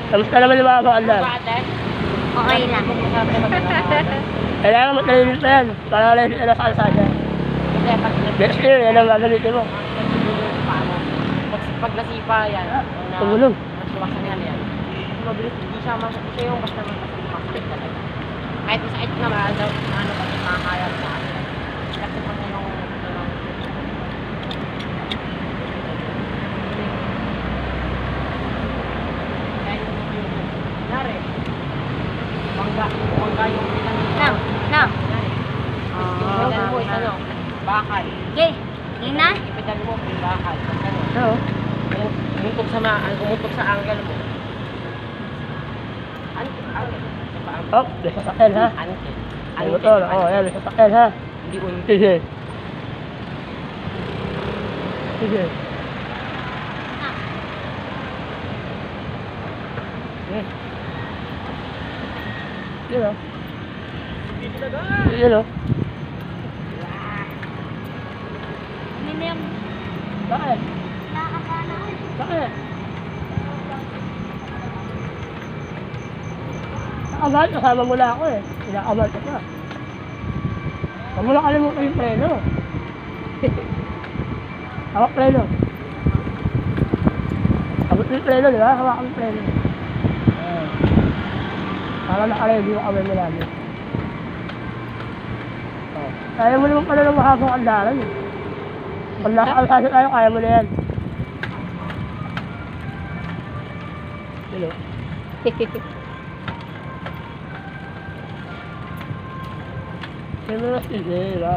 Kamusta naman yung mga kaandar? Okay lang. Kailangan matalilin pa yan. Para nalilin na sa kalsada. Next year, yan ang gagalitin mo. Pag nasipa yan, Tumulong. masuwasan yan. Mabilis, hindi siya yung basta makasipakit talaga. Kahit masakit naman, ano pa siya makakayap sa akin. Kasi pa niya yung Nari, mangga yung Now. yung pedal mo is ano, bakal. Okay. Ina? Ipedal mo, yung bakal. Ano? Oo. Umutok sa angle mo. Angle. Oh, may sasakyan ha. Angle. May motor. Oo, yan, may sasakyan ha. Hindi unti. Sige. Sige. Yun o. Yun o. Minimum. Bakit? Nakakana ko. Bakit? Nakabahan, kasama mo na ako eh. Pinakabahan ka pa. Huwag mo na kalimutan yung preno. Hawak preno. Abot yung preno, di ba? Hawak ang preno. Para nakaready yung kamay mo namin. Kaya mo naman pala ng mahabang andaran eh. Pag nakakalsasa tayo, kaya mo na yan. Hello. Sino na sige, diba?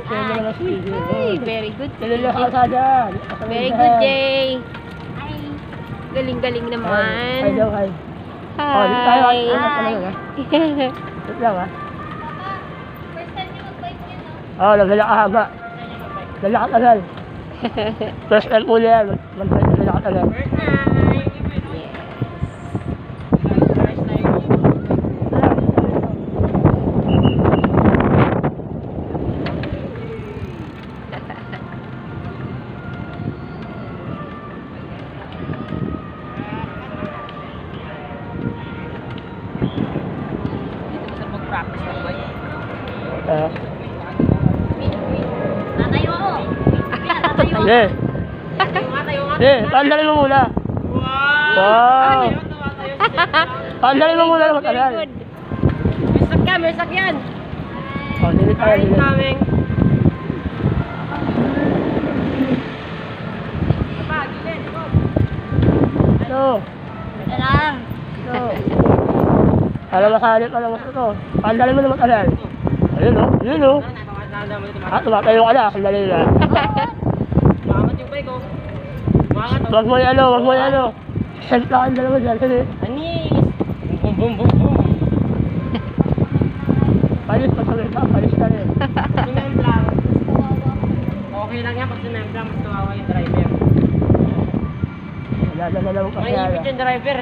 Sino na sige. Ay, very good. Sino na kalsada? Very good, Jay. Ay. Galing-galing Hi naman. daw, hi. Oh, dito tayo. Hi. Dito lang ha. First time niyo mag-bike niyo, no? Oo, nagdala ka haba. Dala ka tagal. First time po yan. Nagdala ka tagal. Practice ng bike. Tatayo ako. Tatayo ako. Hindi. Tayo nga. Hindi, pandalin mo muna. Wow! Pandalin mo muna ng matagal. May sakyan. Oh, dili tayo, Ayun dili. namin. Ito. Ito lang. Ito. Alam masalit, alam mo ito. Pandalin mo ng matagal. Ayun o, yun o. Tumatayo ka na, sandali na. Maangat yung bike, oh. Maangat, oh. Wag mo yung ano, wag mo yung ano. Send lang ang dalawa dyan, kasi Anis! Boom, boom, boom, boom. palis, pagsalit ka, palis ka rin. Sumemblang. Okay lang yan pag sumemblang, mas kawawa yung driver. Wala na lang May kasi ipit yung driver.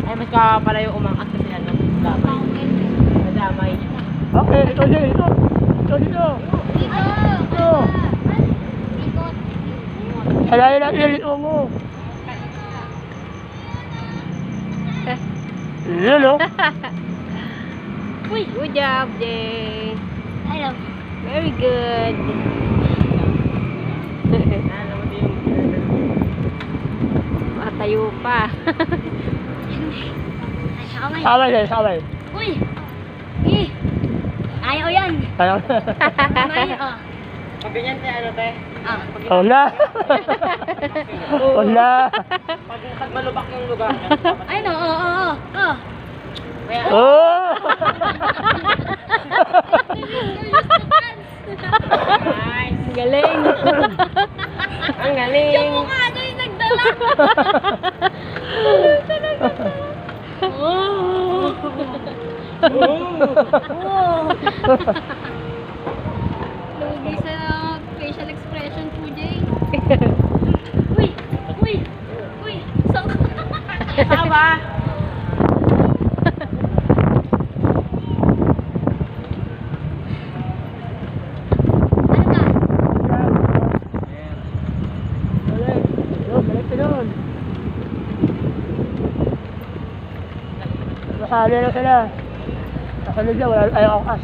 Ay, mas kawawa pala yung umangat kasi ano, damay. Nadamay. Okay, ito dito, ito. Ito dito. Ito. Salayin natin yung ito mo. Yun o. Uy. Good job, Jay. Hello. Very good. Alam mo din Matayo pa. Ay, kamay. Sabay din, sabay. Uy. Eh. Ayaw yan. Parang, Kamay, oh. Pag ganyan tayo, ano tayo? Ah. oh na. Oh na. Pag malubak yung lugar. Ay, no, oh. Kaya, Oh. nice. Ang galing. Ang galing. Yung mukha niya yung nagdala. Oh. Lugi sa facial expression po, Jay. Uy. Sok. Tama. Ano ka? Balik. Yun, balik ka doon. Nakasali na sila. Kasunod niya, wala tayong angkas.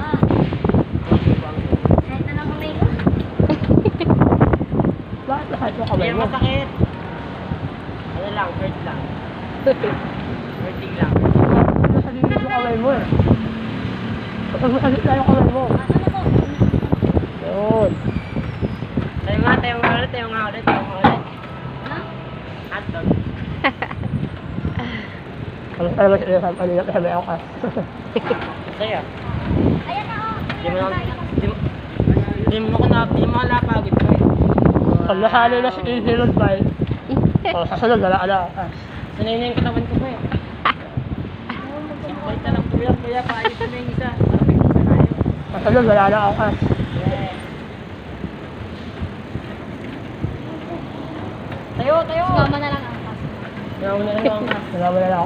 Ah. Kahit na lang kamay ko. Bakit lahat yung Hindi kamay yan mo? masakit. Ano lang, hurt lang. Hurting lang. Masakit yung kamay mo eh. Kapag masakit na yung kamay mo. Yun. Tayo nga ulit, tayo nga ulit. Ha? Hotdog. Ano talaga siya sa kanila kasi may angkas. Masaya. Ayan na oh. Di mo na, di mo napagod ko eh. Pag nasali na si Easy Road Bike, o sa sunod wala ka na angkas. Sanay na yung katawan ko pa eh. Simple ka lang, kuya, paayos na yung isa. Perfect isa tayo. Sa sunod wala na angkas. Yeah. Tayo! Sumama na lang ang kas. Gawin na lang ang kas. Wala mo na lang